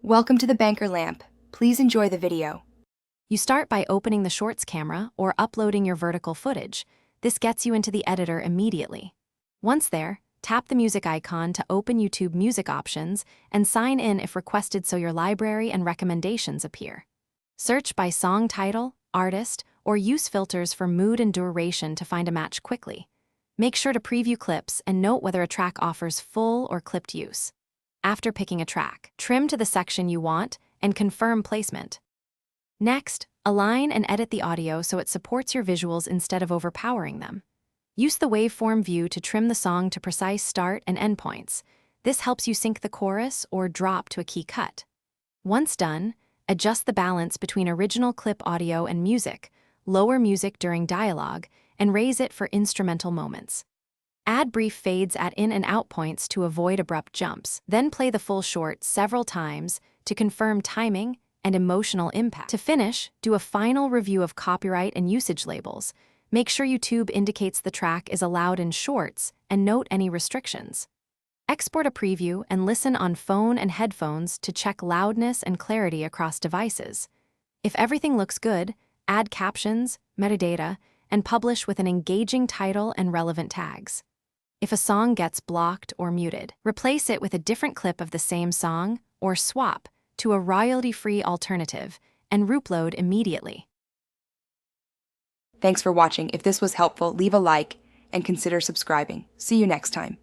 Welcome to the Banker Lamp. Please enjoy the video. You start by opening the Shorts camera or uploading your vertical footage. This gets you into the editor immediately. Once there, tap the music icon to open YouTube Music options and sign in if requested so your library and recommendations appear. Search by song title, artist, or use filters for mood and duration to find a match quickly. Make sure to preview clips and note whether a track offers full or clipped use. After picking a track, trim to the section you want and confirm placement. Next, align and edit the audio so it supports your visuals instead of overpowering them. Use the waveform view to trim the song to precise start and end points. This helps you sync the chorus or drop to a key cut. Once done, adjust the balance between original clip audio and music, lower music during dialogue, and raise it for instrumental moments. Add brief fades at in and out points to avoid abrupt jumps. Then play the full short several times to confirm timing and emotional impact. To finish, do a final review of copyright and usage labels. Make sure YouTube indicates the track is allowed in Shorts and note any restrictions. Export a preview and listen on phone and headphones to check loudness and clarity across devices. If everything looks good, add captions, metadata, and publish with an engaging title and relevant tags. If a song gets blocked or muted, replace it with a different clip of the same song or swap to a royalty-free alternative and reupload immediately. Thanks for watching. If this was helpful, leave a like and consider subscribing. See you next time.